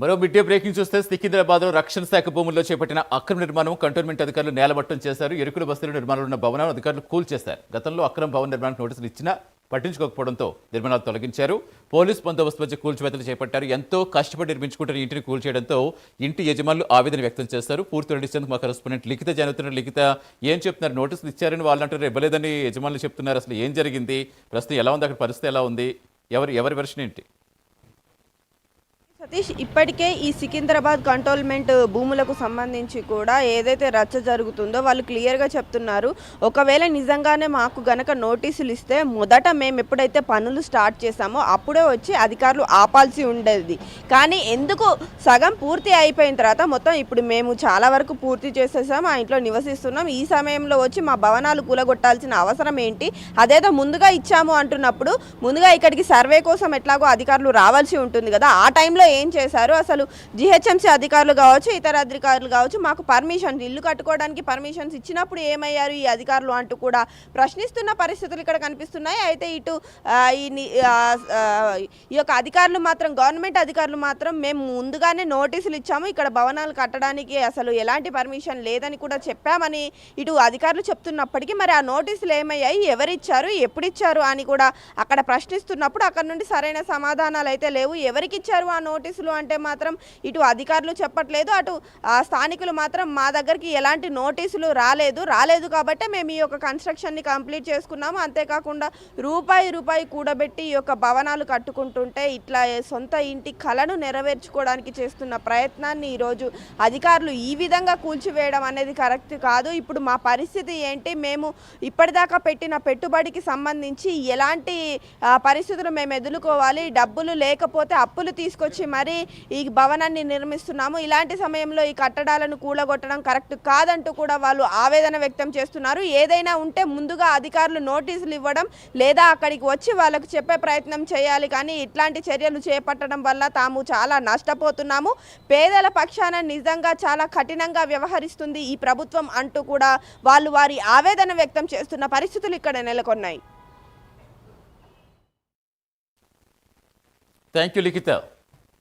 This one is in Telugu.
మరో మిడ్ డే బ్రేకింగ్ చూస్తే సికింద్రాబాద్ లో రక్షణ శాఖ భూముల్లో చేపట్టిన అక్రమ నిర్మాణం కంటోన్మెంట్ అధికారులు నేలమట్టం చేశారు. ఎరుకుల బస్తీలో నిర్మాణంలో ఉన్న భవనాలను అధికారులు కూల్చేశారు. గతంలో అక్రమ భవన నిర్మాణానికి నోటీసులు ఇచ్చినా పట్టించుకోకపోవడంతో నిర్మాణాలు తొలగించారు. పోలీస్ బందోబస్తు మధ్య కూల్చివేతలు చేపట్టారు. ఎంతో కష్టపడి నిర్మించుకుంటున్న ఇంటిని కూల్చేయడంతో ఇంటి యజమానులు ఆవేదన వ్యక్తం చేస్తారు. పూర్తి నడిచేందుకు మా కరెస్పాండెంట్ లిఖిత జాయిన్. లిఖిత, ఏం చెప్తున్నారు? నోటీసులు ఇచ్చారని వాళ్ళు అంటారు, ఇవ్వలేదని యజమానులు చెప్తున్నారు. అసలు ఏం జరిగింది? ప్రస్తుతం ఎలా ఉంది? అక్కడ పరిస్థితి ఎలా ఉంది? ఎవరి వెర్షన్ ఏంటి? సతీష్, ఇప్పటికే ఈ సికింద్రాబాద్ కంటోన్మెంట్ భూములకు సంబంధించి కూడా ఏదైతే రచ్చ జరుగుతుందో వాళ్ళు క్లియర్గా చెప్తున్నారు. ఒకవేళ నిజంగానే మాకు గనక నోటీసులు ఇస్తే మొదట మేము ఎప్పుడైతే పనులు స్టార్ట్ చేసామో అప్పుడే వచ్చి అధికారులు ఆపాల్సి ఉండేది. కానీ ఎందుకు సగం పూర్తి అయిపోయిన తర్వాత మొత్తం ఇప్పుడు మేము చాలా వరకు పూర్తి చేసేసాం, ఆ ఇంట్లో నివసిస్తున్నాం, ఈ సమయంలో వచ్చి మా భవనాలు కూలగొట్టాల్సిన అవసరం ఏంటి? అదేదో ముందుగా ఇచ్చాము అంటున్నప్పుడు ముందుగా ఇక్కడికి సర్వే కోసం ఎట్లాగో అధికారులు రావాల్సి ఉంటుంది కదా, ఆ టైంలో ఏం చేశారు? అసలు జిహెచ్ఎంసీ అధికారులు కావచ్చు, ఇతర అధికారులు కావచ్చు, మాకు పర్మిషన్, ఇల్లు కట్టుకోవడానికి పర్మిషన్స్ ఇచ్చినప్పుడు ఏమయ్యారు ఈ అధికారులు అంటూ కూడా ప్రశ్నిస్తున్న పరిస్థితులు ఇక్కడ కనిపిస్తున్నాయి. అయితే ఇటు ఈ యొక్క అధికారులు మాత్రం, గవర్నమెంట్ అధికారులు మాత్రం మేము ముందుగానే నోటీసులు ఇచ్చాము, ఇక్కడ భవనాలు కట్టడానికి అసలు ఎలాంటి పర్మిషన్ లేదని కూడా చెప్పామని ఇటు అధికారులు చెప్తున్నప్పటికీ మరి ఆ నోటీసులు ఏమయ్యాయి, ఎవరిచ్చారు, ఎప్పుడు ఇచ్చారు అని కూడా అక్కడ ప్రశ్నిస్తున్నప్పుడు అక్కడ నుండి సరైన సమాధానాలు అయితే లేవు. ఎవరికి ఇచ్చారు ఆ నోటీసులు అంటే మాత్రం ఇటు అధికారులు చెప్పట్లేదు, అటు స్థానికులు మాత్రం మా దగ్గరికి ఎలాంటి నోటీసులు రాలేదు కాబట్టి మేము ఈ యొక్క కన్స్ట్రక్షన్ని కంప్లీట్ చేసుకున్నాము, అంతేకాకుండా రూపాయి కూడబెట్టి ఈ యొక్క భవనాలు కట్టుకుంటుంటే ఇట్లా సొంత ఇంటి కలను నెరవేర్చుకోవడానికి చేస్తున్న ప్రయత్నాన్ని ఈరోజు అధికారులు ఈ విధంగా కూల్చివేయడం అనేది కరెక్ట్ కాదు. ఇప్పుడు మా పరిస్థితి ఏంటి? మేము ఇప్పటిదాకా పెట్టిన పెట్టుబడికి సంబంధించి ఎలాంటి పరిస్థితులు మేము ఎదుర్కోవాలి? డబ్బులు లేకపోతే అప్పులు తీసుకొచ్చి మరి ఈ భవనాన్ని నిర్మిస్తున్నాము, ఇలాంటి సమయంలో ఈ కట్టడాలను కూలగొట్టడం కరెక్ట్ కాదంటూ కూడా వాళ్ళు ఆవేదన వ్యక్తం చేస్తున్నారు. ఏదైనా ఉంటే ముందుగా అధికారులు నోటీసులు ఇవ్వడం లేదా అక్కడికి వచ్చి వాళ్ళకు చెప్పే ప్రయత్నం చేయాలి. కానీ ఇట్లాంటి చర్యలు చేపట్టడం వల్ల తాము చాలా నష్టపోతున్నాము, పేదల పక్షాన నిజంగా చాలా కఠినంగా వ్యవహరిస్తుంది ఈ ప్రభుత్వం అంటూ కూడా వాళ్ళు వారి ఆవేదన వ్యక్తం చేస్తున్న పరిస్థితులు ఇక్కడ నెలకొన్నాయి. Thank you Likhita.